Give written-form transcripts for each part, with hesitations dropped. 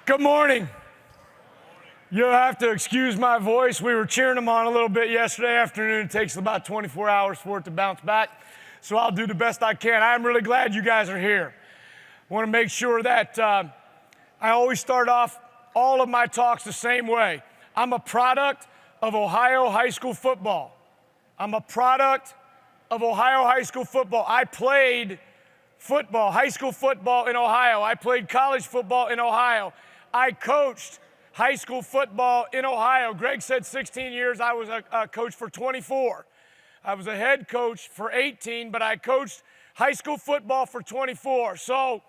Good morning. You'll have to excuse my voice. We were cheering them on a little bit yesterday afternoon. It takes about 24 hours for it to bounce back, so I'll do the best I can. I'm really glad you guys are here. I want to make sure that I always start off all of my talks the same way. I'm a product of Ohio high school football. I'm a product of Ohio high school football. I played football, high school football in Ohio. I played college football in Ohio. I coached high school football in Ohio. Greg said 16 years. I was a coach for 24. I was a head coach for 18, but I coached high school football for 24. So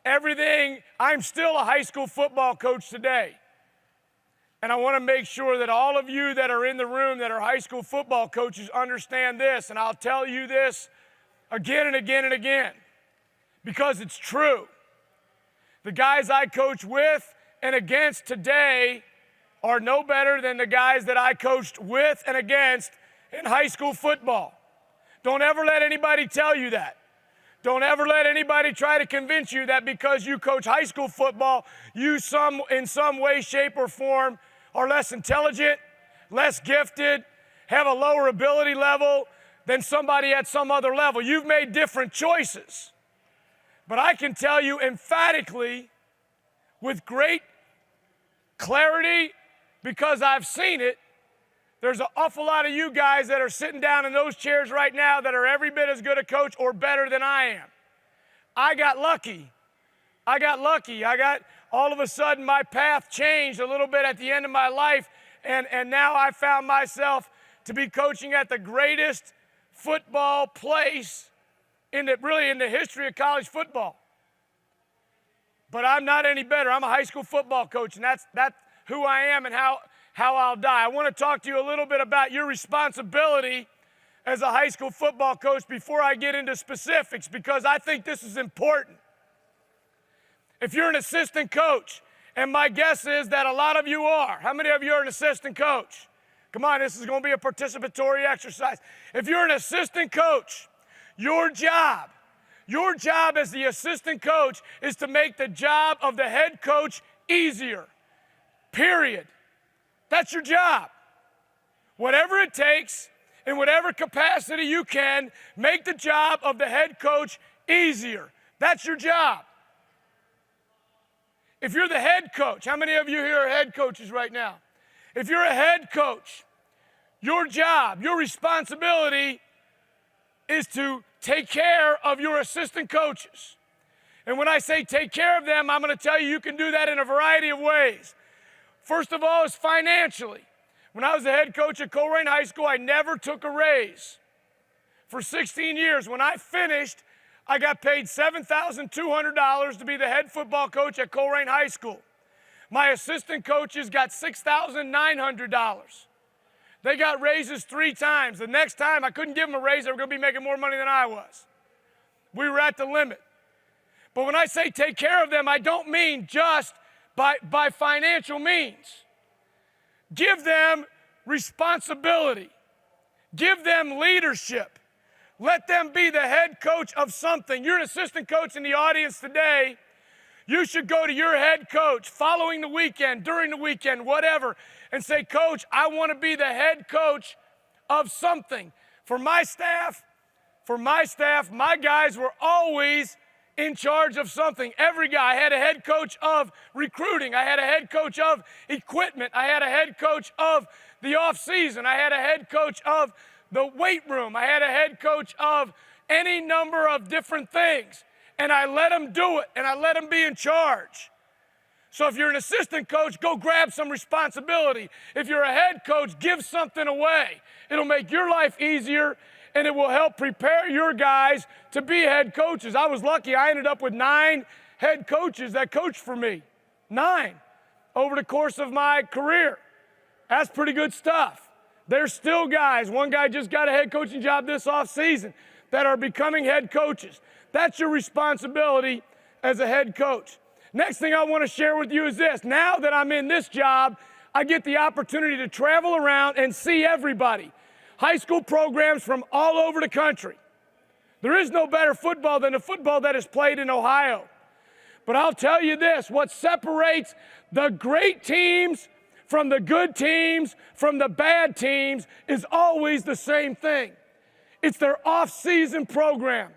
I'm still a high school football coach today. And I want to make sure that all of you that are in the room that are high school football coaches understand this, and I'll tell you this again and again and again, because it's true. The guys I coach with and against today are no better than the guys that I coached with and against in high school football. Don't ever let anybody tell you that. Don't ever let anybody try to convince you that because you coach high school football, you in some way, shape, or form are less intelligent, less gifted, have a lower ability level than somebody at some other level. You've made different choices. But I can tell you emphatically, with great clarity, because I've seen it, there's an awful lot of you guys that are sitting down in those chairs right now that are every bit as good a coach or better than I am. I got lucky. All of a sudden, my path changed a little bit at the end of my life, and now I found myself to be coaching at the greatest football place in the history of college football. But I'm not any better. I'm a high school football coach, and that's who I am and how I'll die. I want to talk to you a little bit about your responsibility as a high school football coach before I get into specifics, because I think this is important. If you're an assistant coach, and my guess is that a lot of you are. How many of you are an assistant coach? Come on, this is going to be a participatory exercise. If you're an assistant coach, your job as the assistant coach is to make the job of the head coach easier, period. That's your job. Whatever it takes, in whatever capacity you can, make the job of the head coach easier. That's your job. If you're the head coach, how many of you here are head coaches right now? If you're a head coach, your job, your responsibility is to take care of your assistant coaches. And when I say take care of them, I'm going to tell you you can do that in a variety of ways. First of all is financially. When I was a head coach at Colerain High School, I never took a raise. For 16 years, when I finished, I got paid $7,200 to be the head football coach at Colerain High School. My assistant coaches got $6,900. They got raises 3 times. The next time, I couldn't give them a raise. They were going to be making more money than I was. We were at the limit. But when I say take care of them, I don't mean just by financial means. Give them responsibility. Give them leadership. Let them be the head coach of something. You're an assistant coach in the audience today. You should go to your head coach following the weekend, during the weekend, whatever, and say, Coach, I want to be the head coach of something. For my staff, my guys were always in charge of something. Every guy. I had a head coach of recruiting. I had a head coach of equipment. I had a head coach of the off season. I had a head coach of the weight room. I had a head coach of any number of different things. And I let them do it, and I let them be in charge. So if you're an assistant coach, go grab some responsibility. If you're a head coach, give something away. It'll make your life easier, and it will help prepare your guys to be head coaches. I was lucky. I ended up with 9 head coaches that coached for me. 9 over the course of my career. That's pretty good stuff. There's still guys. One guy just got a head coaching job this offseason that are becoming head coaches. That's your responsibility as a head coach. Next thing I want to share with you is this. Now that I'm in this job, I get the opportunity to travel around and see everybody. High school programs from all over the country. There is no better football than the football that is played in Ohio. But I'll tell you this, what separates the great teams from the good teams, from the bad teams, is always the same thing. It's their off-season program.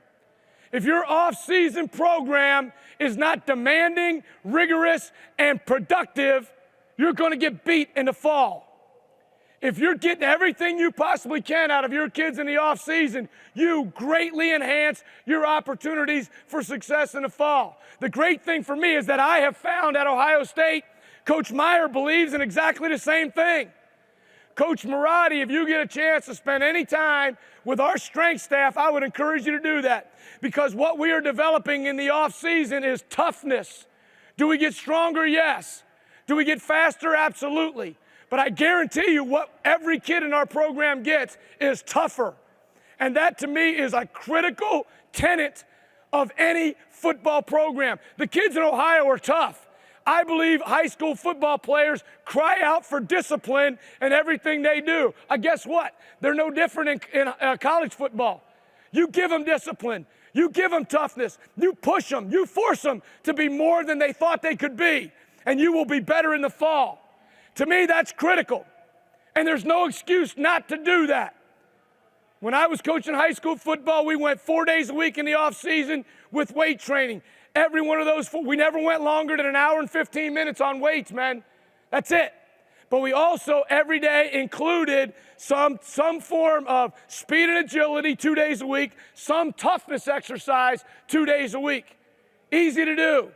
If your off-season program is not demanding, rigorous, and productive, you're going to get beat in the fall. If you're getting everything you possibly can out of your kids in the off-season, you greatly enhance your opportunities for success in the fall. The great thing for me is that I have found at Ohio State, Coach Meyer believes in exactly the same thing. Coach Marotti, if you get a chance to spend any time with our strength staff, I would encourage you to do that, because what we are developing in the off-season is toughness. Do we get stronger? Yes. Do we get faster? Absolutely. But I guarantee you what every kid in our program gets is tougher. And that to me is a critical tenet of any football program. The kids in Ohio are tough. I believe high school football players cry out for discipline in everything they do. Guess what? They're no different in college football. You give them discipline. You give them toughness. You push them. You force them to be more than they thought they could be. And you will be better in the fall. To me, that's critical. And there's no excuse not to do that. When I was coaching high school football, we went 4 days a week in the off season with weight training. Every one of those, we never went longer than an hour and 15 minutes on weights, man. That's it. But we also every day included some form of speed and agility 2 days a week, some toughness exercise 2 days a week. Easy to do,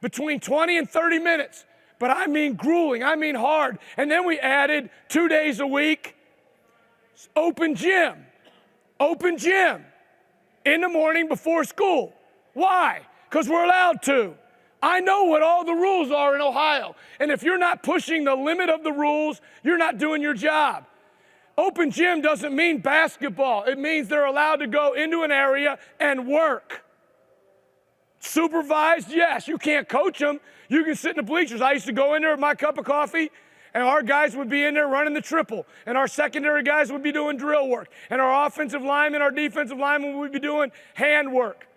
between 20 and 30 minutes. But I mean grueling, I mean hard. And then we added 2 days a week, open gym in the morning before school. Why? Because we're allowed to. I know what all the rules are in Ohio. And if you're not pushing the limit of the rules, you're not doing your job. Open gym doesn't mean basketball. It means they're allowed to go into an area and work. Supervised, yes. You can't coach them. You can sit in the bleachers. I used to go in there with my cup of coffee, and our guys would be in there running the triple, and our secondary guys would be doing drill work, and our offensive linemen, our defensive linemen would be doing hand work.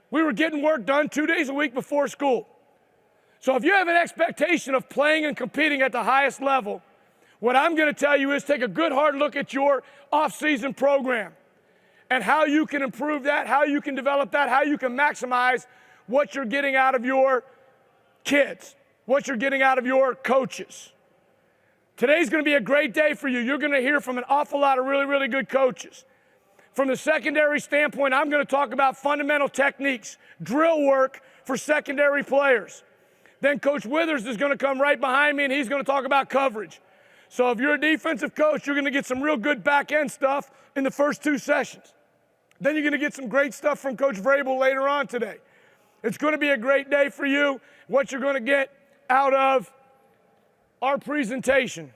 We were getting work done 2 days a week before school. So if you have an expectation of playing and competing at the highest level, what I'm going to tell you is take a good hard look at your off-season program and how you can improve that, how you can develop that, how you can maximize what you're getting out of your kids, what you're getting out of your coaches. Today's going to be a great day for you. You're going to hear from an awful lot of really, really good coaches. From the secondary standpoint, I'm going to talk about fundamental techniques, drill work for secondary players. Then Coach Withers is going to come right behind me, and he's going to talk about coverage. So if you're a defensive coach, you're going to get some real good back-end stuff in the first 2 sessions. Then you're going to get some great stuff from Coach Vrabel later on today. It's going to be a great day for you, what you're going to get out of our presentation.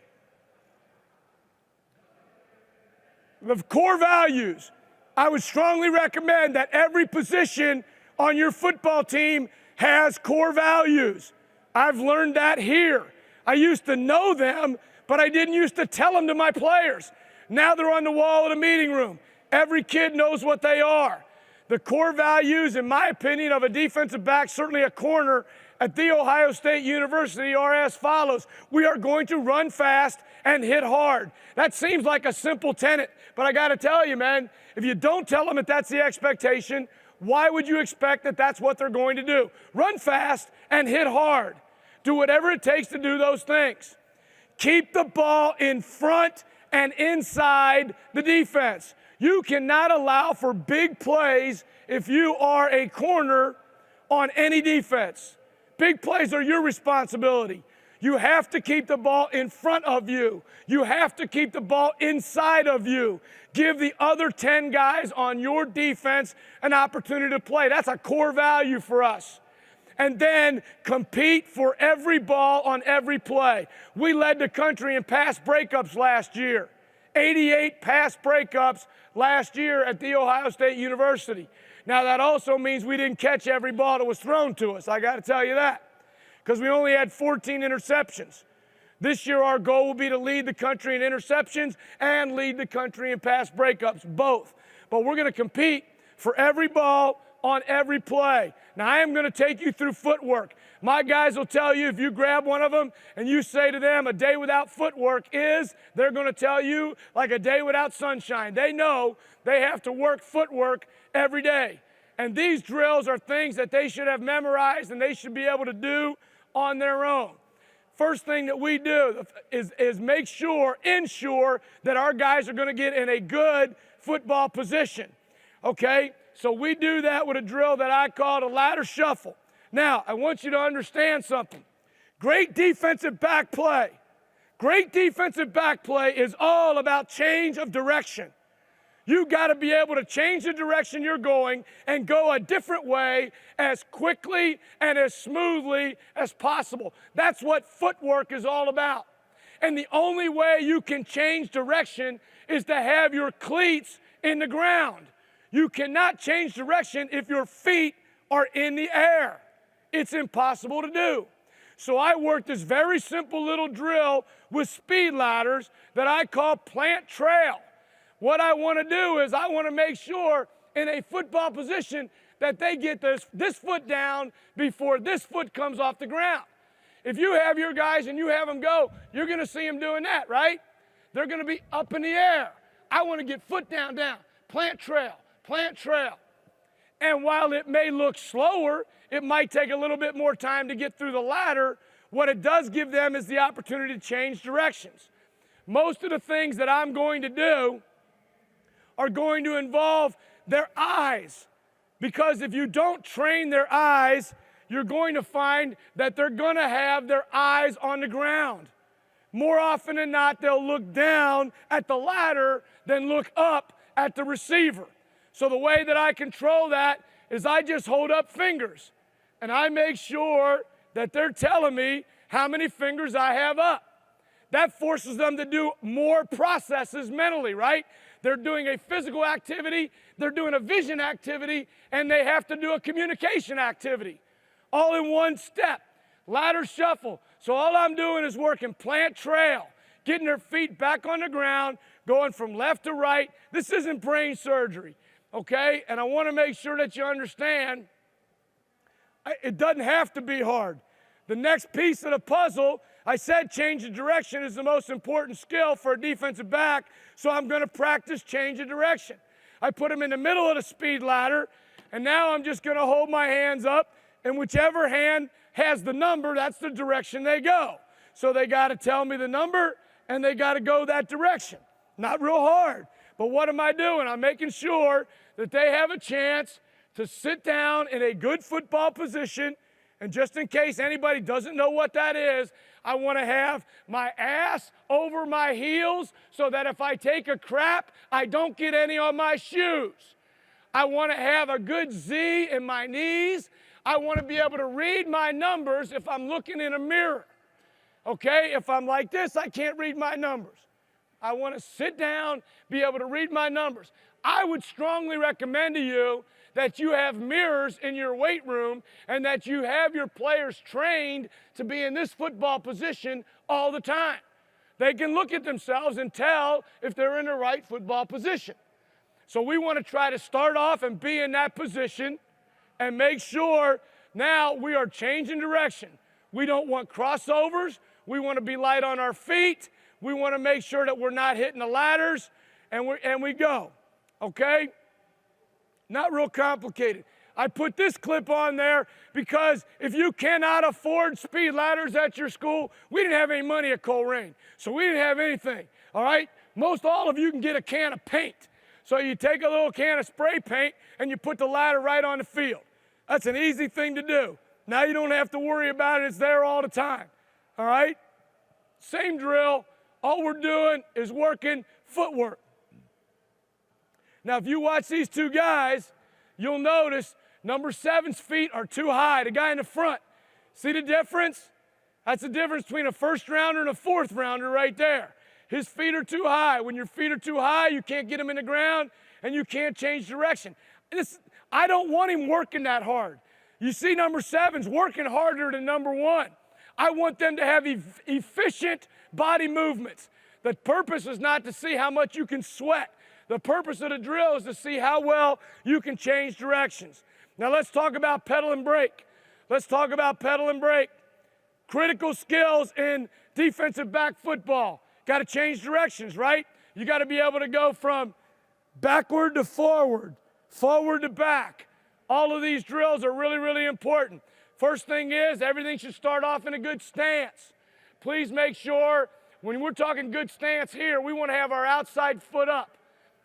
The core values, I would strongly recommend that every position on your football team has core values. I've learned that here. I used to know them, but I didn't used to tell them to my players. Now they're on the wall in the meeting room. Every kid knows what they are. The core values, in my opinion, of a defensive back, certainly a corner at The Ohio State University, are as follows. We are going to run fast and hit hard. That seems like a simple tenet, but I got to tell you, man, if you don't tell them that that's the expectation, why would you expect that that's what they're going to do? Run fast and hit hard. Do whatever it takes to do those things. Keep the ball in front and inside the defense. You cannot allow for big plays if you are a corner on any defense. Big plays are your responsibility. You have to keep the ball in front of you. You have to keep the ball inside of you. Give the other 10 guys on your defense an opportunity to play. That's a core value for us. And then compete for every ball on every play. We led the country in pass breakups last year. 88 pass breakups last year at The Ohio State University. Now that also means we didn't catch every ball that was thrown to us. I got to tell you that. Because we only had 14 interceptions. This year our goal will be to lead the country in interceptions and lead the country in pass breakups, both. But we're going to compete for every ball on every play. Now, I am going to take you through footwork. My guys will tell you, if you grab one of them and you say to them, a day without footwork is, they're going to tell you, like a day without sunshine. They know they have to work footwork every day. And these drills are things that they should have memorized and they should be able to do on their own. First thing that we do is make sure, ensure that our guys are going to get in a good football position. Okay? So we do that with a drill that I call a ladder shuffle. Now, I want you to understand something. Great defensive back play. Great defensive back play is all about change of direction. You got to be able to change the direction you're going and go a different way as quickly and as smoothly as possible. That's what footwork is all about. And the only way you can change direction is to have your cleats in the ground. You cannot change direction if your feet are in the air. It's impossible to do. So I worked this very simple little drill with speed ladders that I call plant trail. What I want to do is I want to make sure in a football position that they get this foot down before this foot comes off the ground. If you have your guys and you have them go, you're going to see them doing that, right? They're going to be up in the air. I want to get foot down, plant trail, plant trail. And while it may look slower, it might take a little bit more time to get through the ladder. What it does give them is the opportunity to change directions. Most of the things that I'm going to do are going to involve their eyes. Because if you don't train their eyes, you're going to find that they're going to have their eyes on the ground. More often than not, they'll look down at the ladder than look up at the receiver. So the way that I control that is I just hold up fingers. And I make sure that they're telling me how many fingers I have up. That forces them to do more processes mentally, right? They're doing a physical activity, they're doing a vision activity, and they have to do a communication activity. All in one step. Ladder shuffle. So all I'm doing is working plant trail, getting their feet back on the ground, going from left to right. This isn't brain surgery, okay? And I want to make sure that you understand it doesn't have to be hard. The next piece of the puzzle, I said change of direction is the most important skill for a defensive back, so I'm going to practice change of direction. I put them in the middle of the speed ladder, and now I'm just going to hold my hands up, and whichever hand has the number, that's the direction they go. So they got to tell me the number, and they got to go that direction. Not real hard, but what am I doing? I'm making sure that they have a chance to sit down in a good football position. And just in case anybody doesn't know what that is, I want to have my ass over my heels so that if I take a crap, I don't get any on my shoes. I want to have a good Z in my knees. I want to be able to read my numbers if I'm looking in a mirror. Okay, if I'm like this, I can't read my numbers. I want to sit down, be able to read my numbers. I would strongly recommend to you that you have mirrors in your weight room and that you have your players trained to be in this football position all the time. They can look at themselves and tell if they're in the right football position. So we want to try to start off and be in that position and make sure now we are changing direction. We don't want crossovers. We want to be light on our feet. We want to make sure that we're not hitting the ladders, and we go, okay? Not real complicated. I put this clip on there because if you cannot afford speed ladders at your school, we didn't have any money at Coleraine, so we didn't have anything, all right? Most all of you can get a can of paint. So you take a little can of spray paint and you put the ladder right on the field. That's an easy thing to do. Now you don't have to worry about it. It's there all the time, all right? Same drill. All we're doing is working footwork. Now, if you watch these two guys, you'll notice number 7's feet are too high. The guy in the front, see the difference? That's the difference between a first rounder and a fourth rounder right there. His feet are too high. When your feet are too high, you can't get them in the ground and you can't change direction. I don't want him working that hard. You see number 7's working harder than number 1. I want them to have efficient body movements. The purpose is not to see how much you can sweat. The purpose of the drill is to see how well you can change directions. Now let's talk about pedal and brake. Let's talk about pedal and brake. Critical skills in defensive back football. Got to change directions, right? You got to be able to go from backward to forward, forward to back. All of these drills are really, really important. First thing is, everything should start off in a good stance. Please make sure, when we're talking good stance here, we want to have our outside foot up.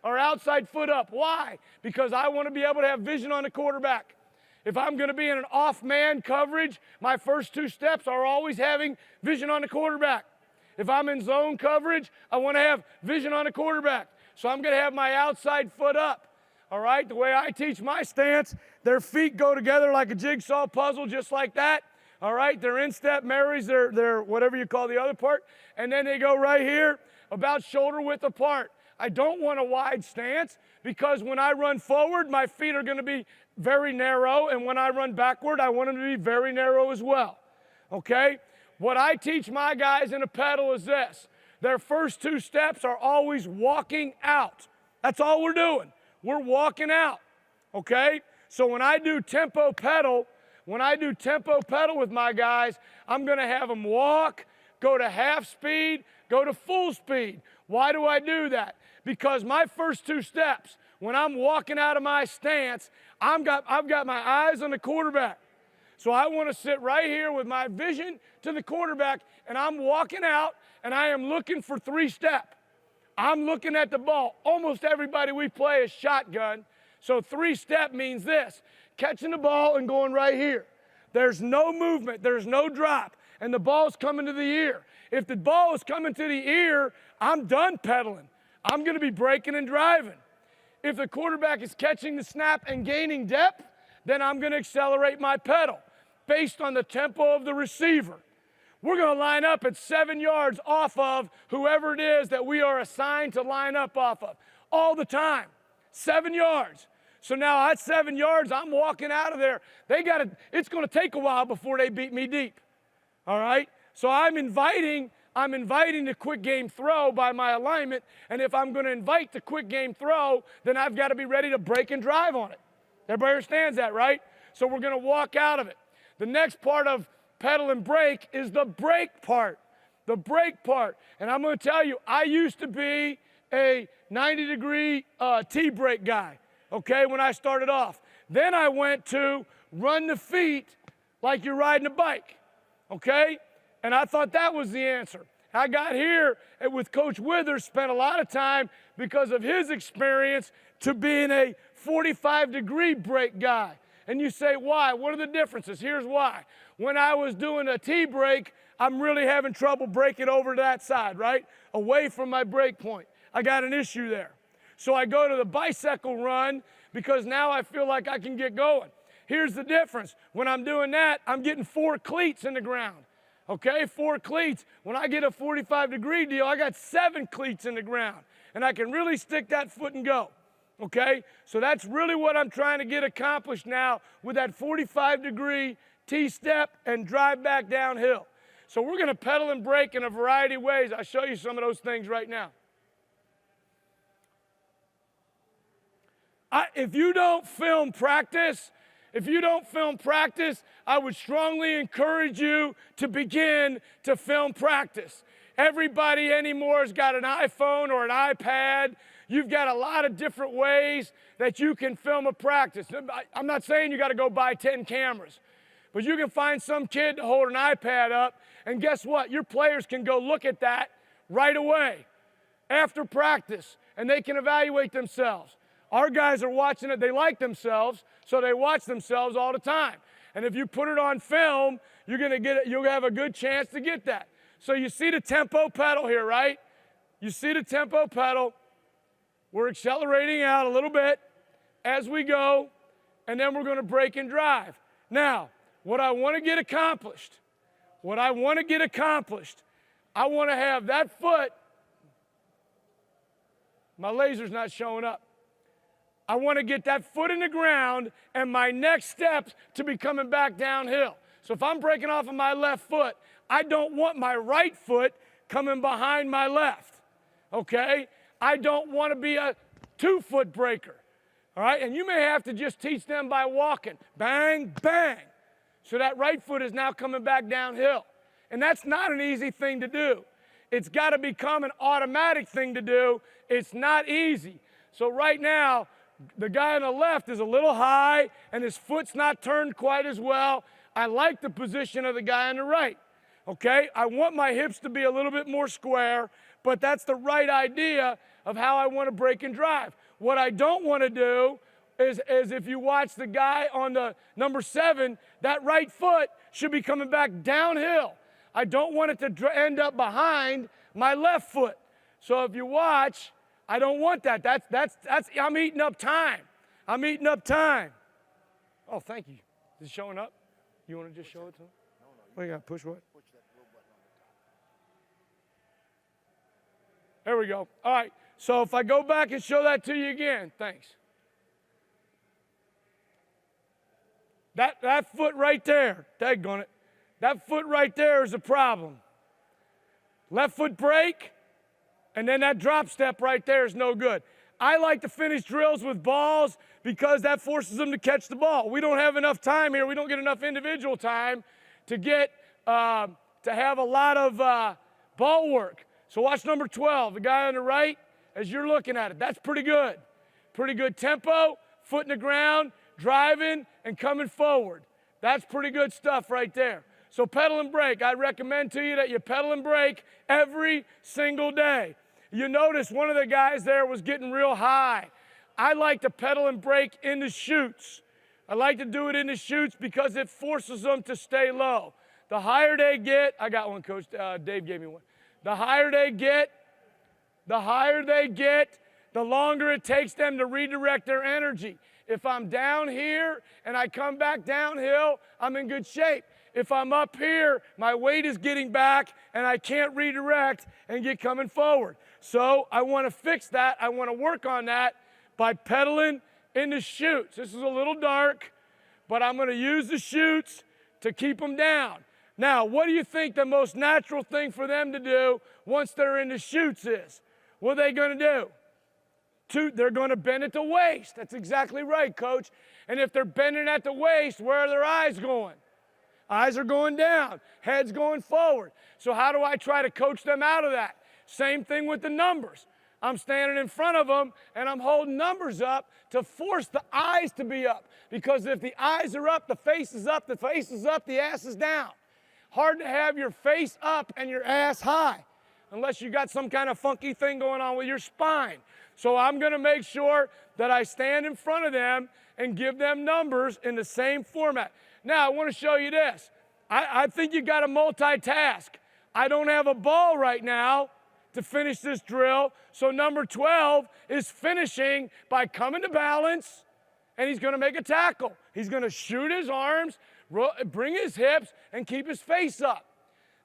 Our outside foot up. Why? Because I want to be able to have vision on the quarterback. If I'm going to be in an off-man coverage, my first two steps are always having vision on the quarterback. If I'm in zone coverage, I want to have vision on the quarterback. So I'm going to have my outside foot up. All right? The way I teach my stance, their feet go together like a jigsaw puzzle, just like that. All right? Their instep marries their whatever you call the other part. And then they go right here, about shoulder width apart. I don't want a wide stance because when I run forward, my feet are going to be very narrow. And when I run backward, I want them to be very narrow as well. Okay? What I teach my guys in a pedal is this. Their first two steps are always walking out. That's all we're doing. We're walking out. Okay? So when I do tempo pedal with my guys, I'm going to have them walk, go to half speed, go to full speed. Why do I do that? Because my first two steps, when I'm walking out of my stance, I've got my eyes on the quarterback. So I want to sit right here with my vision to the quarterback, and I'm walking out, and I am looking for three-step. I'm looking at the ball. Almost everybody we play is shotgun. So three-step means this, catching the ball and going right here. There's no movement. There's no drop, and the ball's coming to the ear. If the ball is coming to the ear, I'm done pedaling. I'm going to be braking and driving. If the quarterback is catching the snap and gaining depth, then I'm going to accelerate my pedal based on the tempo of the receiver. We're going to line up at 7 yards off of whoever it is that we are assigned to line up off of all the time. 7 yards. So now at 7 yards, I'm walking out of there. It's going to take a while before they beat me deep. All right? So I'm inviting the quick game throw by my alignment, and if I'm going to invite the quick game throw, then I've got to be ready to break and drive on it. Everybody understands that, right? So we're going to walk out of it. The next part of pedal and brake is the brake part. The brake part. And I'm going to tell you, I used to be a 90-degree T-brake guy, okay, when I started off. Then I went to run the feet like you're riding a bike, okay? And I thought that was the answer. I got here with Coach Withers, spent a lot of time because of his experience to being a 45-degree brake guy. And you say, why? What are the differences? Here's why. When I was doing a T-brake, I'm really having trouble braking over to that side, right? Away from my brake point. I got an issue there. So I go to the bicycle run because now I feel like I can get going. Here's the difference. When I'm doing that, I'm getting 4 cleats in the ground. Okay, 4 cleats. When I get a 45-degree deal, I got 7 cleats in the ground. And I can really stick that foot and go. Okay, so that's really what I'm trying to get accomplished now with that 45-degree T-step and drive back downhill. So we're going to pedal and brake in a variety of ways. I'll show you some of those things right now. If you don't film practice, I would strongly encourage you to begin to film practice. Everybody anymore has got an iPhone or an iPad. You've got a lot of different ways that you can film a practice. I'm not saying you got to go buy 10 cameras, but you can find some kid to hold an iPad up, and guess what? Your players can go look at that right away after practice, and they can evaluate themselves. Our guys are watching it. They like themselves, so they watch themselves all the time. And if you put it on film, you'll have a good chance to get that. So you see the tempo pedal here, right? You see the tempo pedal. We're accelerating out a little bit as we go, and then we're going to brake and drive. Now, what I want to get accomplished, I want to have that foot. My laser's not showing up. I want to get that foot in the ground and my next steps to be coming back downhill. So if I'm breaking off of my left foot, I don't want my right foot coming behind my left, okay? I don't want to be a 2-foot breaker, All right, and you may have to just teach them by walking. Bang, bang. So that right foot is now coming back downhill. And that's not an easy thing to do. It's got to become an automatic thing to do. It's not easy. So right now, the guy on the left is a little high, and his foot's not turned quite as well. I like the position of the guy on the right. Okay, I want my hips to be a little bit more square, but that's the right idea of how I want to break and drive. What I don't want to do is if you watch the guy on the number 7, that right foot should be coming back downhill. I don't want it to end up behind my left foot. So if you watch, I don't want that. I'm eating up time. I'm eating up time. Oh, thank you. Is it showing up? You want to just show it to him? No. You got to push what? Push that little button on. There we go. All right. So if I go back and show that to you again, thanks. That foot right there, daggone it. That foot right there is a problem. Left foot break, and then that drop step right there is no good. I like to finish drills with balls because that forces them to catch the ball. We don't have enough time here. We don't get enough individual time to get to have a lot of ball work. So watch number 12, the guy on the right, as you're looking at it. That's pretty good. Pretty good tempo, foot in the ground, driving, and coming forward. That's pretty good stuff right there. So pedal and brake. I recommend to you that you pedal and brake every single day. You notice one of the guys there was getting real high. I like to pedal and brake in the chutes. I like to do it in the chutes because it forces them to stay low. The higher they get, I got one, Coach. Dave gave me one. The higher they get, the longer it takes them to redirect their energy. If I'm down here and I come back downhill, I'm in good shape. If I'm up here, my weight is getting back and I can't redirect and get coming forward. So I want to fix that. I want to work on that by pedaling in the chutes. This is a little dark, but I'm going to use the chutes to keep them down. Now, what do you think the most natural thing for them to do once they're in the chutes is? What are they going to do? They're going to bend at the waist. That's exactly right, Coach. And if they're bending at the waist, where are their eyes going? Eyes are going down, head's going forward. So how do I try to coach them out of that? Same thing with the numbers. I'm standing in front of them, and I'm holding numbers up to force the eyes to be up. Because if the eyes are up, the face is up, the ass is down. Hard to have your face up and your ass high, unless you got some kind of funky thing going on with your spine. So I'm going to make sure that I stand in front of them and give them numbers in the same format. Now, I want to show you this. I think you got to multitask. I don't have a ball right now to finish this drill, so number 12 is finishing by coming to balance, and he's going to make a tackle. He's going to shoot his arms, bring his hips, and keep his face up.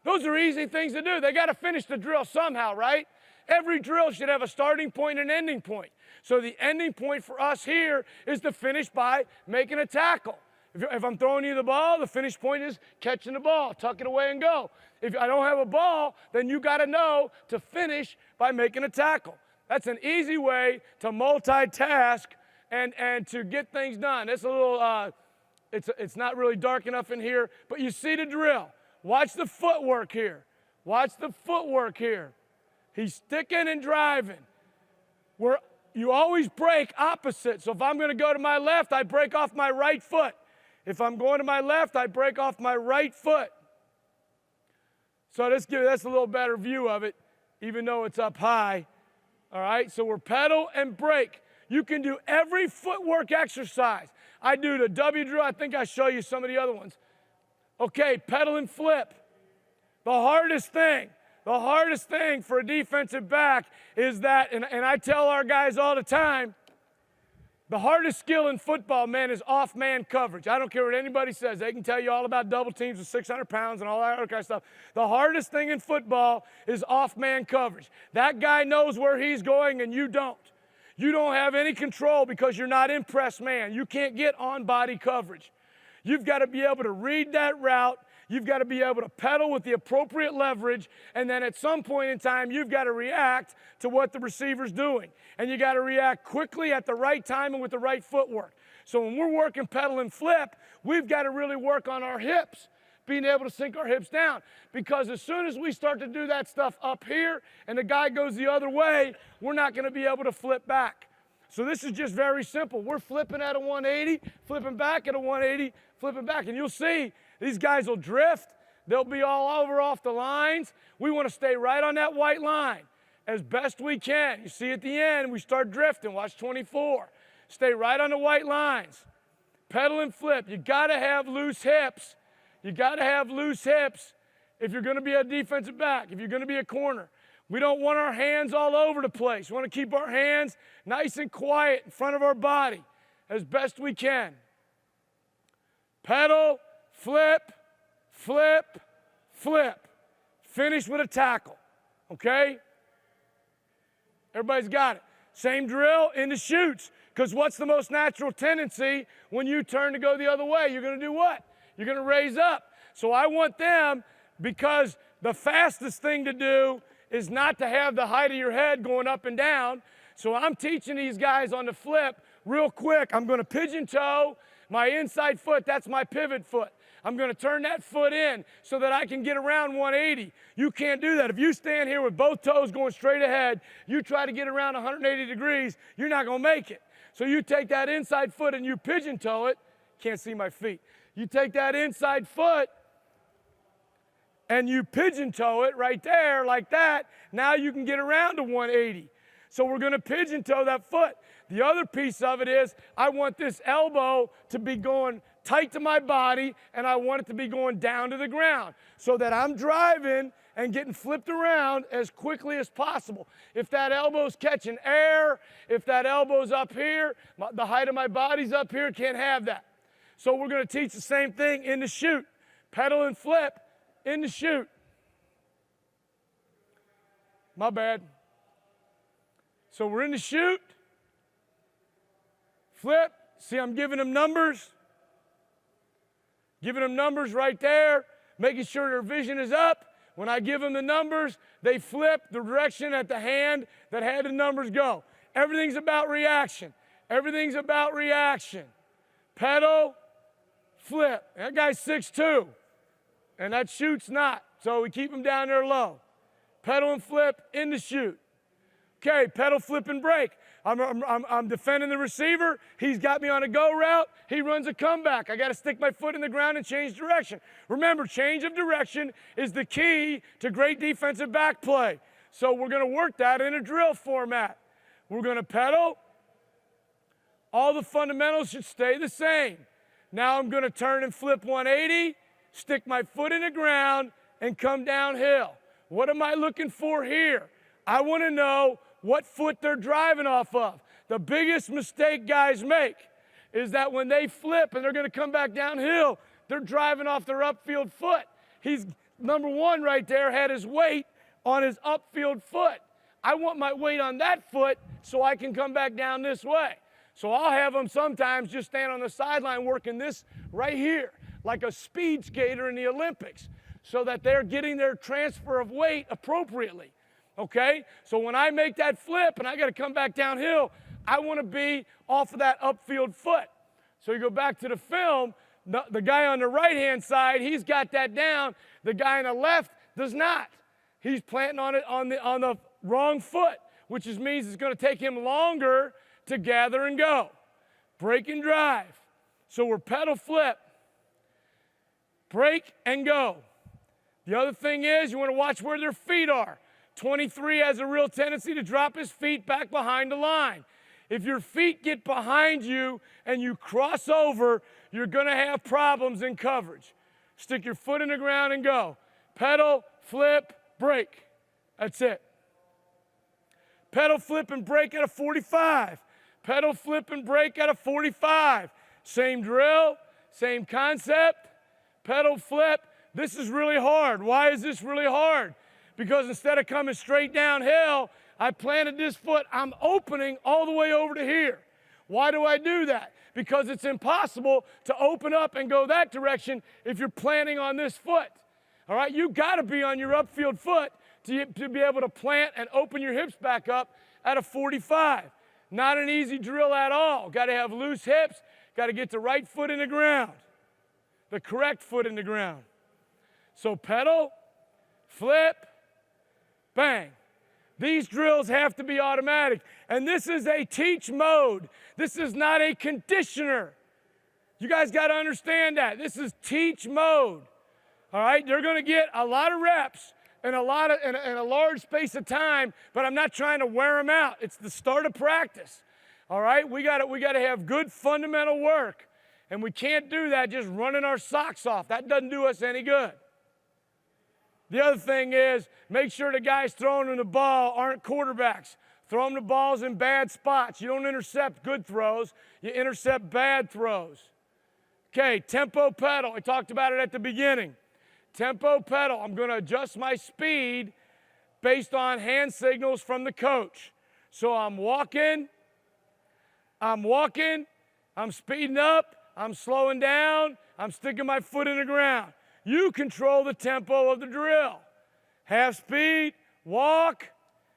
Those are easy things to do. They got to finish the drill somehow, right? Every drill should have a starting point and an ending point. So the ending point for us here is to finish by making a tackle. If I'm throwing you the ball, the finish point is catching the ball, tuck it away and go. If I don't have a ball, then you got to know to finish by making a tackle. That's an easy way to multitask and to get things done. It's a little, it's not really dark enough in here, but you see the drill. Watch the footwork here. Watch the footwork here. He's sticking and driving. You always break opposite. So if I'm going to go to my left, I break off my right foot. If I'm going to my left, I break off my right foot. So let's give us a little better view of it, even though it's up high. All right, so we're pedal and brake. You can do every footwork exercise. I do the W drill. I think I show you some of the other ones. Okay, pedal and flip. The hardest thing for a defensive back is that, and I tell our guys all the time, the hardest skill in football, man, is off-man coverage. I don't care what anybody says. They can tell you all about double teams with 600 pounds and all that other kind of stuff. The hardest thing in football is off-man coverage. That guy knows where he's going and you don't. You don't have any control because you're not in press man. You can't get on-body coverage. You've got to be able to read that route, You've got to be able to pedal with the appropriate leverage, and then at some point in time, you've got to react to what the receiver's doing. And you got to react quickly at the right time and with the right footwork. So when we're working pedal and flip, we've got to really work on our hips, being able to sink our hips down. Because as soon as we start to do that stuff up here and the guy goes the other way, we're not going to be able to flip back. So this is just very simple. We're flipping at a 180, flipping back at a 180, flipping back. And you'll see these guys will drift. They'll be all over off the lines. We want to stay right on that white line as best we can. You see at the end, we start drifting. Watch 24. Stay right on the white lines. Pedal and flip. You got to have loose hips. You got to have loose hips if you're going to be a defensive back, if you're going to be a corner. We don't want our hands all over the place. We want to keep our hands nice and quiet in front of our body as best we can. Pedal, flip, flip, flip. Finish with a tackle, okay? Everybody's got it. Same drill in the shoots, because what's the most natural tendency when you turn to go the other way? You're going to do what? You're going to raise up. So I want them, because the fastest thing to do is not to have the height of your head going up and down. So I'm teaching these guys on the flip real quick. I'm going to pigeon toe my inside foot. That's my pivot foot. I'm going to turn that foot in so that I can get around 180. You can't do that. If you stand here with both toes going straight ahead, you try to get around 180 degrees, you're not going to make it. So you take that inside foot and you pigeon toe it. Can't see my feet. You take that inside foot and you pigeon toe it right there like that. Now you can get around to 180. So we're going to pigeon toe that foot. The other piece of it is I want this elbow to be going tight to my body, and I want it to be going down to the ground so that I'm driving and getting flipped around as quickly as possible. If that elbow's catching air, if that elbow's up here, the height of my body's up here, can't have that. So we're going to teach the same thing in the shoot. Pedal and flip in the shoot. My bad. So we're in the shoot. Flip. See, I'm giving them numbers. Giving them numbers right there, making sure their vision is up. When I give them the numbers, they flip the direction that the hand that had the numbers go. Everything's about reaction. Everything's about reaction. Pedal, flip. That guy's 6'2", and that shoot's not, so we keep him down there low. Pedal and flip in the shoot. Okay, pedal, flip, and break. I'm defending the receiver. He's got me on a go route. He runs a comeback. I got to stick my foot in the ground and change direction. Remember, change of direction is the key to great defensive back play. So we're going to work that in a drill format. We're going to pedal. All the fundamentals should stay the same. Now I'm going to turn and flip 180, stick my foot in the ground, and come downhill. What am I looking for here? I want to know what foot they're driving off of. The biggest mistake guys make is that when they flip and they're going to come back downhill, they're driving off their upfield foot. He's, number one right there, had his weight on his upfield foot. I want my weight on that foot so I can come back down this way. So I'll have them sometimes just stand on the sideline working this right here, like a speed skater in the Olympics, so that they're getting their transfer of weight appropriately. Okay? So when I make that flip and I got to come back downhill, I want to be off of that upfield foot. So you go back to the film, the guy on the right-hand side, he's got that down. The guy on the left does not. He's planting on it on the wrong foot, which means it's going to take him longer to gather and go. Break and drive. So we're pedal flip. Break and go. The other thing is you want to watch where their feet are. 23 has a real tendency to drop his feet back behind the line. If your feet get behind you and you cross over, you're going to have problems in coverage. Stick your foot in the ground and go. Pedal, flip, break. That's it. Pedal, flip, and break at a 45. Pedal, flip, and break at a 45. Same drill, same concept. Pedal, flip. This is really hard. Why is this really hard? Because instead of coming straight downhill, I planted this foot. I'm opening all the way over to here. Why do I do that? Because it's impossible to open up and go that direction if you're planting on this foot. All right, you got to be on your upfield foot to be able to plant and open your hips back up at a 45. Not an easy drill at all. Got to have loose hips, got to get the right foot in the ground, the correct foot in the ground. So pedal, flip, bang. These drills have to be automatic. And this is a teach mode. This is not a conditioner. You guys got to understand that. This is teach mode. All right, they're going to get a lot of reps in a large space of time, but I'm not trying to wear them out. It's the start of practice. All right, we got to have good fundamental work, and we can't do that just running our socks off. That doesn't do us any good. The other thing is, make sure the guys throwing them the ball aren't quarterbacks. Throw them the balls in bad spots. You don't intercept good throws, you intercept bad throws. Okay, tempo pedal. I talked about it at the beginning. Tempo pedal. I'm going to adjust my speed based on hand signals from the coach. So I'm walking, I'm speeding up, I'm slowing down, I'm sticking my foot in the ground. You control the tempo of the drill. Half speed, walk,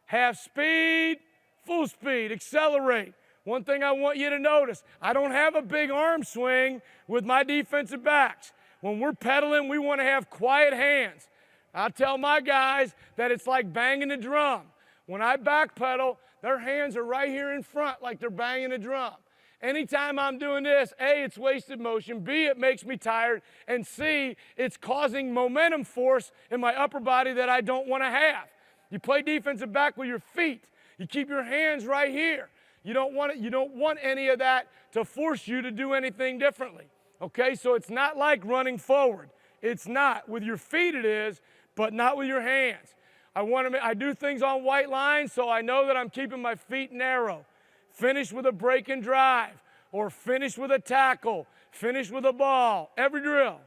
half speed, full speed, accelerate. One thing I want you to notice, I don't have a big arm swing with my defensive backs. When we're pedaling, we want to have quiet hands. I tell my guys that it's like banging a drum. When I back pedal, their hands are right here in front like they're banging a drum. Anytime I'm doing this, A, it's wasted motion, B, it makes me tired, and C, it's causing momentum force in my upper body that I don't want to have. You play defensive back with your feet. You keep your hands right here. You don't want any of that to force you to do anything differently. Okay, so it's not like running forward. It's not. With your feet it is, but not with your hands. I do things on white lines so I know that I'm keeping my feet narrow. Finish with a break and drive, or finish with a tackle, finish with a ball, every drill.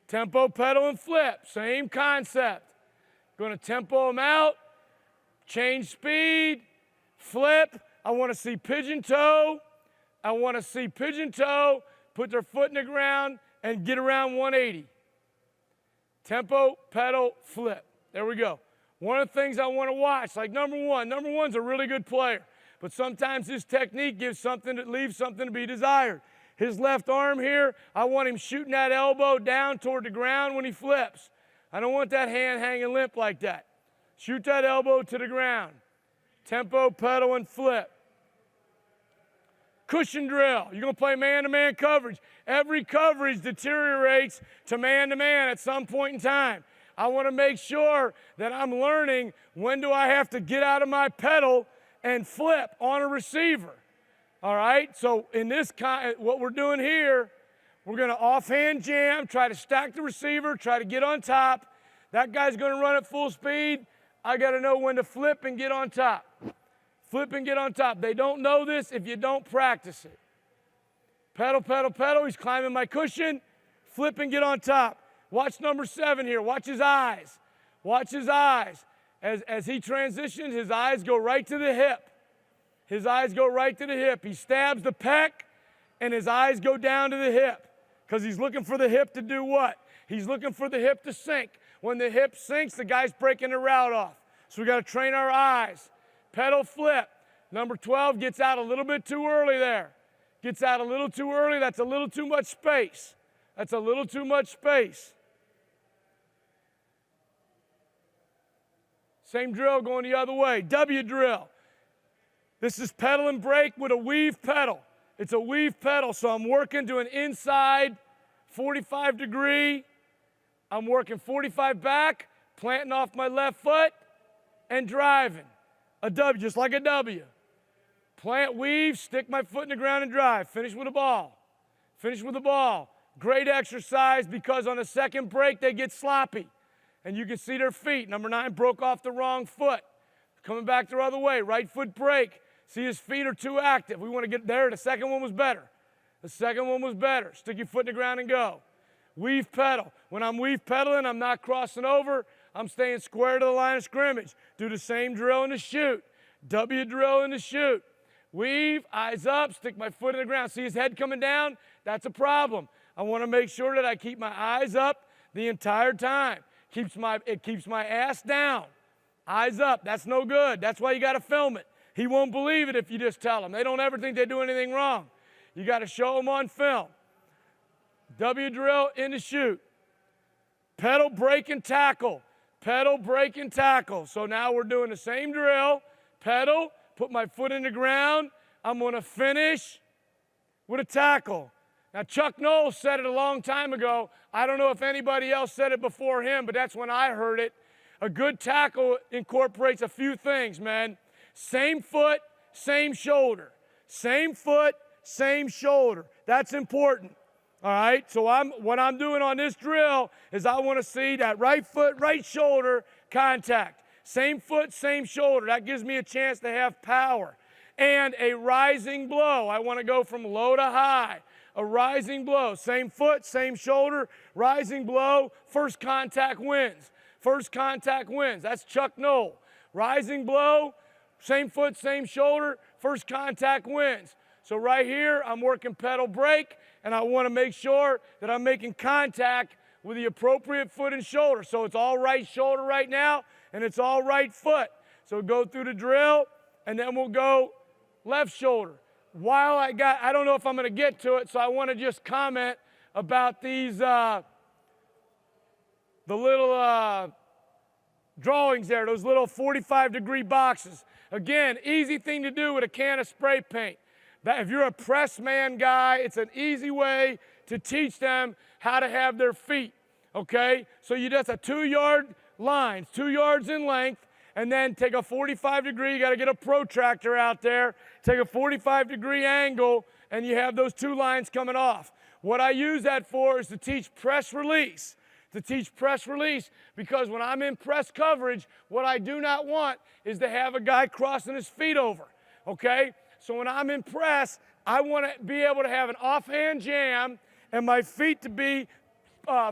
Tempo, pedal, and flip, same concept. Going to tempo them out, change speed, flip. I want to see pigeon toe. I want to see pigeon toe, put their foot in the ground, and get around 180. Tempo, pedal, flip. There we go. One of the things I want to watch, like number one's a really good player, but sometimes his technique leaves something to be desired. His left arm here, I want him shooting that elbow down toward the ground when he flips. I don't want that hand hanging limp like that. Shoot that elbow to the ground. Tempo, pedal, and flip. Cushion drill. You're going to play man-to-man coverage. Every coverage deteriorates to man-to-man at some point in time. I want to make sure that I'm learning when do I have to get out of my pedal and flip on a receiver. All right? So in this what we're doing here, we're going to offhand jam, try to stack the receiver, try to get on top. That guy's going to run at full speed. I got to know when to flip and get on top. Flip and get on top. They don't know this if you don't practice it. Pedal, pedal, pedal. He's climbing my cushion. Flip and get on top. Watch number 7 here. Watch his eyes. Watch his eyes. As he transitions, his eyes go right to the hip. His eyes go right to the hip. He stabs the pec, and his eyes go down to the hip because he's looking for the hip to do what? He's looking for the hip to sink. When the hip sinks, the guy's breaking the route off. So we got to train our eyes. Pedal, flip. Number 12 gets out a little bit too early there. Gets out a little too early. That's a little too much space. That's a little too much space. Same drill going the other way. W drill. This is pedal and brake with a weave pedal. It's a weave pedal, so I'm working to an inside 45 degree. I'm working 45 back, planting off my left foot, and driving. A W, just like a W. Plant, weave, stick my foot in the ground and drive. Finish with a ball. Finish with a ball. Great exercise because on the second break they get sloppy. And you can see their feet. Number 9 broke off the wrong foot. Coming back the other way, right foot break. See his feet are too active. We want to get there. The second one was better. The second one was better. Stick your foot in the ground and go. Weave pedal. When I'm weave pedaling, I'm not crossing over. I'm staying square to the line of scrimmage. Do the same drill in the shoot. W drill in the shoot. weave, eyes up, stick my foot in the ground. See his head coming down? That's a problem. I want to make sure that I keep my eyes up the entire time. It keeps my ass down. Eyes up. That's no good. That's why you got to film it. He won't believe it if you just tell him. They don't ever think they do anything wrong. You got to show them on film. W drill in the chute. Pedal, break, and tackle. Pedal, break, and tackle. So now we're doing the same drill. Pedal, put my foot in the ground. I'm going to finish with a tackle. Now, Chuck Knowles said it a long time ago. I don't know if anybody else said it before him, but that's when I heard it. A good tackle incorporates a few things, man. Same foot, same shoulder. Same foot, same shoulder. That's important. All right, so what I'm doing on this drill is I want to see that right foot, right shoulder contact. Same foot, same shoulder. That gives me a chance to have power. And a rising blow. I want to go from low to high. A rising blow. Same foot, same shoulder, rising blow. First contact wins. First contact wins. That's Chuck Knoll. Rising blow, same foot, same shoulder, first contact wins. So right here, I'm working pedal brake, and I want to make sure that I'm making contact with the appropriate foot and shoulder. So it's all right shoulder right now, and it's all right foot. So go through the drill, and then we'll go left shoulder. While I don't know if I'm going to get to it, so I want to just comment about these, the little drawings there, those little 45-degree boxes. Again, easy thing to do with a can of spray paint. If you're a press man guy, it's an easy way to teach them how to have their feet, okay? So you just a 2-yard line, 2 yards in length, and then take a 45-degree, you got to get a protractor out there, take a 45-degree angle, and you have those 2 lines coming off. What I use that for is to teach press release. To teach press release, because when I'm in press coverage, what I do not want is to have a guy crossing his feet over, okay? So when I'm in press, I want to be able to have an offhand jam and my feet to be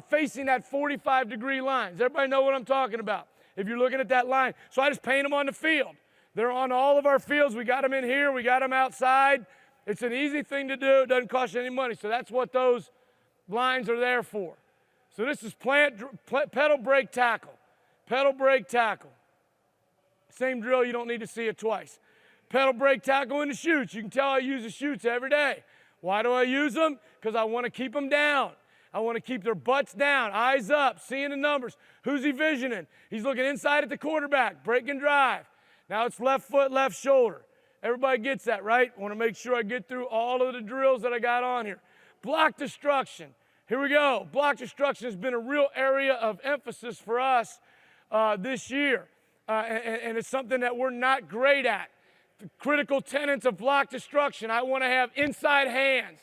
facing that 45-degree line. Does everybody know what I'm talking about? If you're looking at that line. So I just paint them on the field. They're on all of our fields. We got them in here. We got them outside. It's an easy thing to do. It doesn't cost you any money. So that's what those lines are there for. So this is pedal, brake, tackle. Pedal, brake, tackle. Same drill, you don't need to see it twice. Pedal, brake, tackle in the chutes. You can tell I use the chutes every day. Why do I use them? Because I want to keep them down. I want to keep their butts down, eyes up, seeing the numbers. Who's he visioning? He's looking inside at the quarterback, break and drive. Now it's left foot, left shoulder. Everybody gets that, right? I want to make sure I get through all of the drills that I got on here. Block destruction. Here we go. Block destruction has been a real area of emphasis for us this year, and it's something that we're not great at. The critical tenets of block destruction, I want to have inside hands.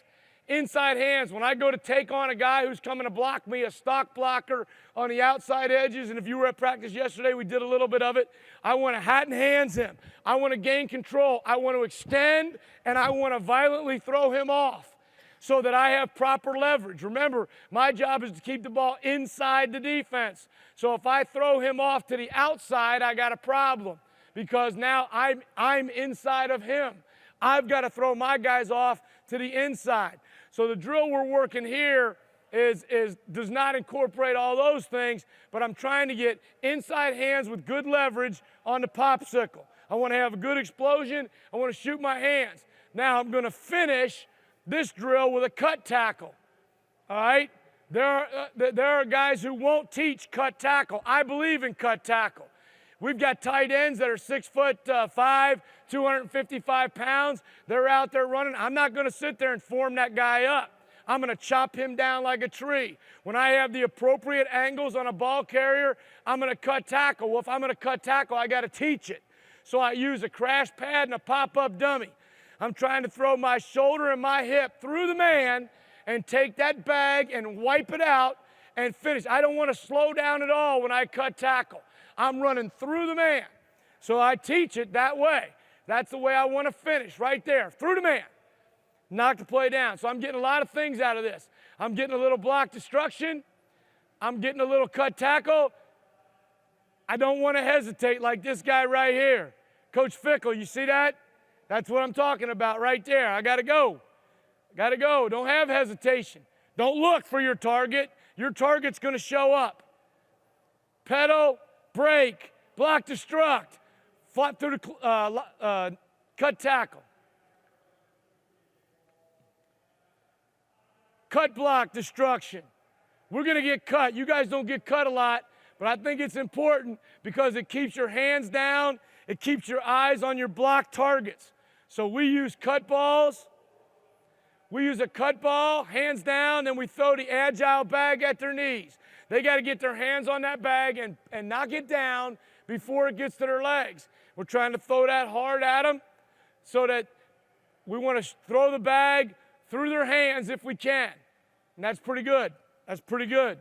Inside hands. When I go to take on a guy who's coming to block me, a stock blocker on the outside edges, and if you were at practice yesterday, we did a little bit of it. I want to hat and hands him. I want to gain control. I want to extend, and I want to violently throw him off, so that I have proper leverage. Remember, my job is to keep the ball inside the defense. So if I throw him off to the outside, I got a problem, because now I'm inside of him. I've got to throw my guys off to the inside. So the drill we're working here does not incorporate all those things, but I'm trying to get inside hands with good leverage on the popsicle. I want to have a good explosion. I want to shoot my hands. Now I'm going to finish this drill with a cut tackle, all right? There are guys who won't teach cut tackle. I believe in cut tackle. We've got tight ends that are 6'5", 255 pounds. They're out there running. I'm not going to sit there and form that guy up. I'm going to chop him down like a tree. When I have the appropriate angles on a ball carrier, I'm going to cut tackle. Well, if I'm going to cut tackle, I got to teach it. So I use a crash pad and a pop-up dummy. I'm trying to throw my shoulder and my hip through the man and take that bag and wipe it out and finish. I don't want to slow down at all when I cut tackle. I'm running through the man. So I teach it that way. That's the way I want to finish, right there, through the man. Knock the play down. So I'm getting a lot of things out of this. I'm getting a little block destruction. I'm getting a little cut tackle. I don't want to hesitate like this guy right here. Coach Fickle, you see that? That's what I'm talking about right there. I got to go. Got to go. Don't have hesitation. Don't look for your target. Your target's going to show up. Pedal, brake, block, destruct, flop through the cut tackle. Cut, block, destruction. We're going to get cut. You guys don't get cut a lot, but I think it's important because it keeps your hands down. It keeps your eyes on your block targets. So we use cut balls. We use a cut ball, hands down, then we throw the agile bag at their knees. They got to get their hands on that bag and knock it down before it gets to their legs. We're trying to throw that hard at them so that we want to throw the bag through their hands if we can. And that's pretty good. That's pretty good.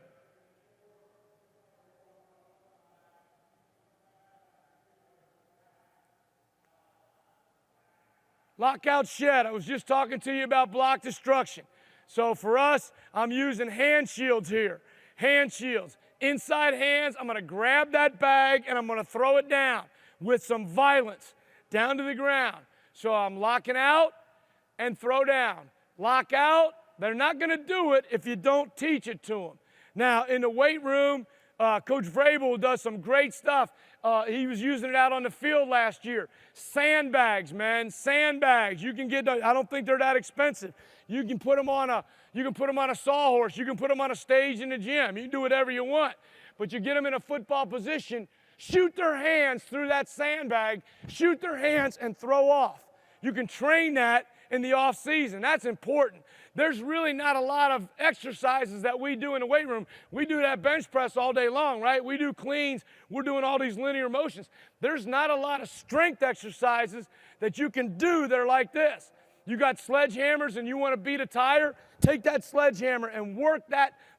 Lockout shed. I was just talking to you about block destruction. So for us, I'm using hand shields here. Hand shields. Inside hands, I'm going to grab that bag and I'm going to throw it down with some violence down to the ground. So I'm locking out and throw down. Lock out. They're not going to do it if you don't teach it to them. Now, in the weight room, Coach Vrabel does some great stuff. He was using it out on the field last year. Sandbags, man, sandbags. You can get. I don't think they're that expensive. You can put them on a sawhorse. You can put them on a stage in the gym. You can do whatever you want. But you get them in a football position. Shoot their hands through that sandbag. Shoot their hands and throw off. You can train that in the off season. That's important. There's really not a lot of exercises that we do in the weight room. We do that bench press all day long, right? We do cleans. We're doing all these linear motions. There's not a lot of strength exercises that you can do that are like this. You got sledgehammers and you want to beat a tire, take that sledgehammer and work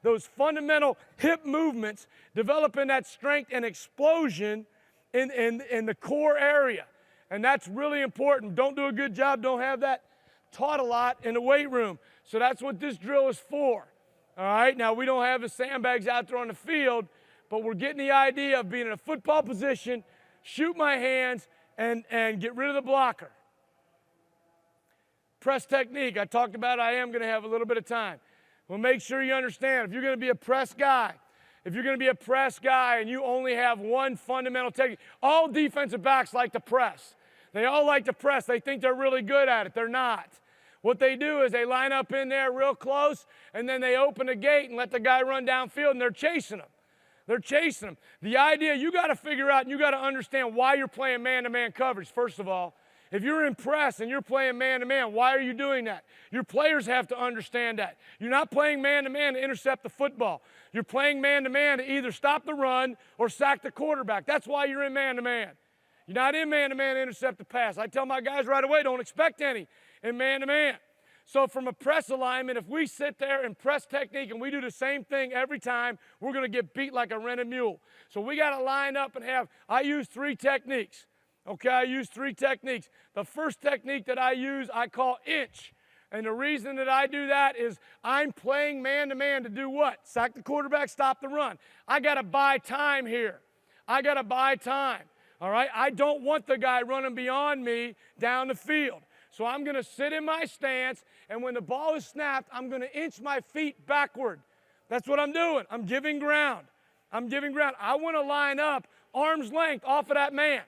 those fundamental hip movements, developing that strength and explosion in the core area. And that's really important. Don't do a good job, don't have that taught a lot in the weight room. So that's what this drill is for. All right, now we don't have the sandbags out there on the field, but we're getting the idea of being in a football position, shoot my hands, and get rid of the blocker. Press technique, I talked about. I am going to have a little bit of time. Well, make sure you understand, if you're going to be a press guy, and you only have one fundamental technique, all defensive backs like to press. They all like to press. They think they're really good at it. They're not. What they do is they line up in there real close, and then they open the gate and let the guy run downfield, and they're chasing them. They're chasing them. The idea, you got to figure out and you got to understand why you're playing man-to-man coverage, first of all. If you're in press and you're playing man-to-man, why are you doing that? Your players have to understand that. You're not playing man-to-man to intercept the football. You're playing man-to-man to either stop the run or sack the quarterback. That's why you're in man-to-man. You're not in man-to-man to intercept the pass. I tell my guys right away, don't expect any in man-to-man. So from a press alignment, if we sit there and press technique and we do the same thing every time, we're going to get beat like a rented mule. So we got to line up and I use 3 techniques. Okay, I use 3 techniques. The first technique that I use, I call inch. And the reason that I do that is I'm playing man-to-man to do what? Sack the quarterback, stop the run. I got to buy time here. I got to buy time. All right, I don't want the guy running beyond me down the field. So I'm going to sit in my stance, and when the ball is snapped, I'm going to inch my feet backward. That's what I'm doing. I'm giving ground. I'm giving ground. I want to line up arm's length off of that man.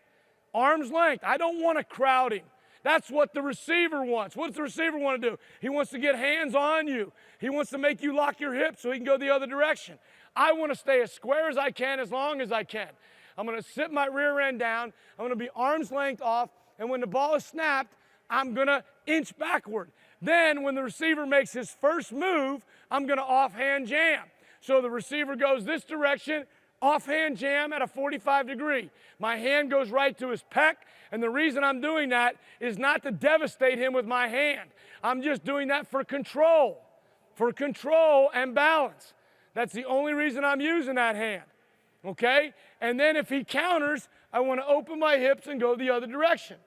Arm's length. I don't want to crowd him. That's what the receiver wants. What does the receiver want to do? He wants to get hands on you. He wants to make you lock your hips so he can go the other direction. I want to stay as square as I can as long as I can. I'm going to sit my rear end down. I'm going to be arm's length off. And when the ball is snapped, I'm going to inch backward. Then when the receiver makes his first move, I'm going to offhand jam. So the receiver goes this direction, offhand jam at a 45 degree. My hand goes right to his pec, and the reason I'm doing that is not to devastate him with my hand. I'm just doing that for control and balance. That's the only reason I'm using that hand, okay? And then if he counters, I want to open my hips and go the other direction.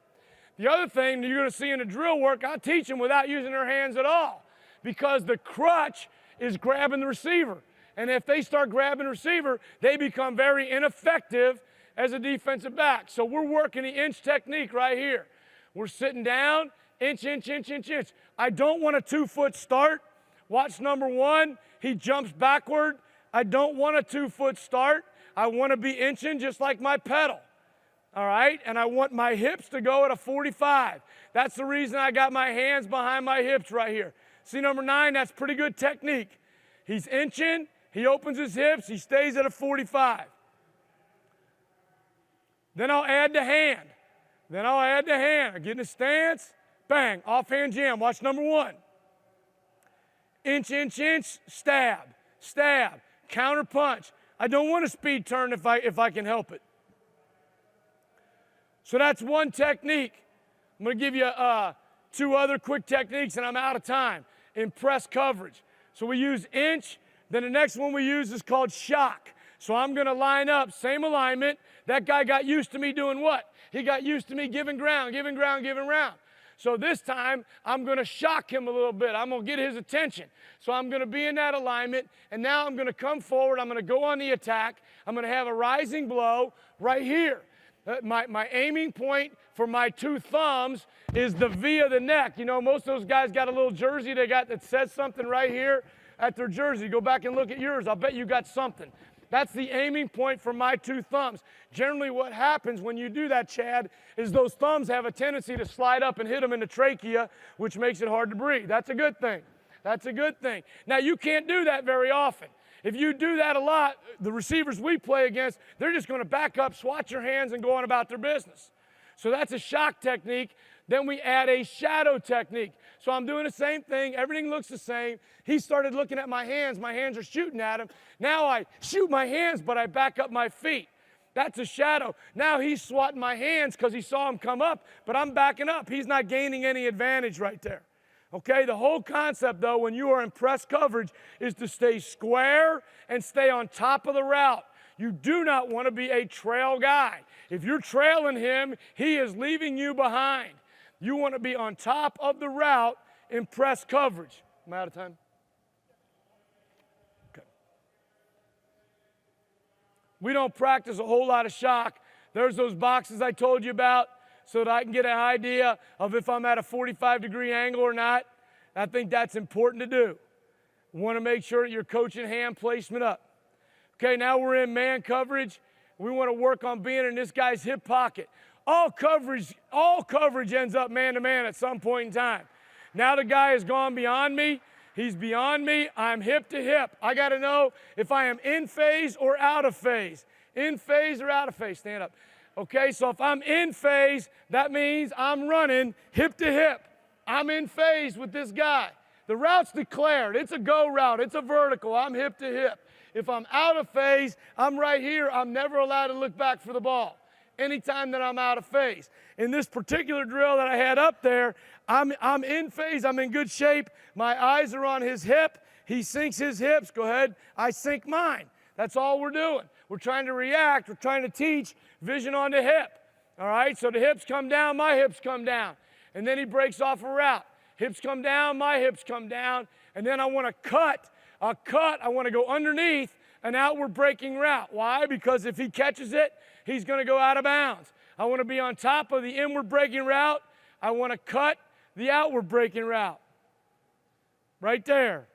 The other thing you're going to see in the drill work, I teach them without using their hands at all, because the crutch is grabbing the receiver. And if they start grabbing the receiver, they become very ineffective as a defensive back. So we're working the inch technique right here. We're sitting down, inch, inch, inch, inch, inch. I don't want a 2-foot start. Watch number 1. He jumps backward. I don't want a 2-foot start. I want to be inching just like my pedal. All right? And I want my hips to go at a 45. That's the reason I got my hands behind my hips right here. See number 9? That's pretty good technique. He's inching. He opens his hips. He stays at a 45. Then I'll add the hand. I get in a stance. Bang. Offhand jam. Watch number 1. Inch, inch, inch. Stab. Stab. Counter punch. I don't want a speed turn if I can help it. So that's one technique. I'm going to give you 2 other quick techniques, and I'm out of time. In press coverage. So we use inch. Then the next one we use is called shock. So I'm going to line up, same alignment. That guy got used to me doing what? He got used to me giving ground, giving ground, giving ground. So this time, I'm going to shock him a little bit. I'm going to get his attention. So I'm going to be in that alignment, and now I'm going to come forward. I'm going to go on the attack. I'm going to have a rising blow right here. My aiming point for my 2 thumbs is the V of the neck. You know, most of those guys got a little jersey that says something right here at their jersey. Go back and look at yours. I'll bet you got something. That's the aiming point for my 2 thumbs. Generally what happens when you do that, Chad, is those thumbs have a tendency to slide up and hit them in the trachea, which makes it hard to breathe. That's a good thing. That's a good thing. Now, you can't do that very often. If you do that a lot, the receivers we play against, they're just going to back up, swat your hands, and go on about their business. So that's a shock technique. Then we add a shadow technique. So I'm doing the same thing. Everything looks the same. He started looking at my hands. My hands are shooting at him. Now I shoot my hands, but I back up my feet. That's a shadow. Now he's swatting my hands because he saw him come up, but I'm backing up. He's not gaining any advantage right there. Okay, the whole concept, though, when you are in press coverage is to stay square and stay on top of the route. You do not want to be a trail guy. If you're trailing him, he is leaving you behind. You want to be on top of the route in press coverage. Am I out of time? Okay. We don't practice a whole lot of shock. There's those boxes I told you about so that I can get an idea of if I'm at a 45-degree angle or not. I think that's important to do. You want to make sure that you're coaching hand placement up. Okay, now we're in man coverage. We want to work on being in this guy's hip pocket. All coverage ends up man-to-man at some point in time. Now the guy has gone beyond me. He's beyond me. I'm hip to hip. I got to know if I am in phase or out of phase. In phase or out of phase. Stand up. Okay, so if I'm in phase, that means I'm running hip to hip. I'm in phase with this guy. The route's declared. It's a go route. It's a vertical. I'm hip to hip. If I'm out of phase, I'm right here. I'm never allowed to look back for the ball anytime that I'm out of phase. In this particular drill that I had up there, I'm in phase. I'm in good shape. My eyes are on his hip. He sinks his hips. Go ahead. I sink mine. That's all we're doing. We're trying to react. We're trying to teach vision on the hip. All right? So the hips come down, my hips come down. And then he breaks off a route. Hips come down, my hips come down. And then I want to cut. I want to go underneath an outward breaking route. Why? Because if he catches it, he's going to go out of bounds. I want to be on top of the inward breaking route. I want to cut the outward breaking route. Right there.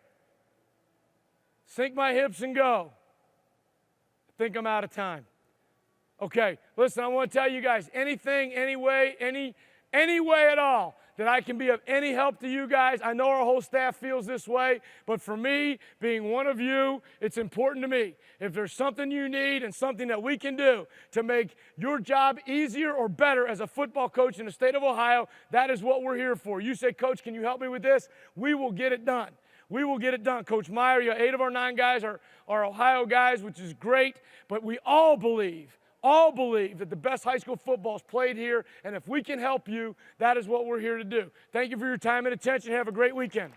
Sink my hips and go. I think I'm out of time. Okay, listen, I want to tell you guys, anything, any way at all that I can be of any help to you guys. I know our whole staff feels this way, but for me, being one of you, it's important to me. If there's something you need and something that we can do to make your job easier or better as a football coach in the state of Ohio, that is what we're here for. You say, Coach, can you help me with this? We will get it done. We will get it done. Coach Meyer, 8 of our 9 guys are Ohio guys, which is great, but we all believe that the best high school football is played here, and if we can help you, that is what we're here to do. Thank you for your time and attention. Have a great weekend.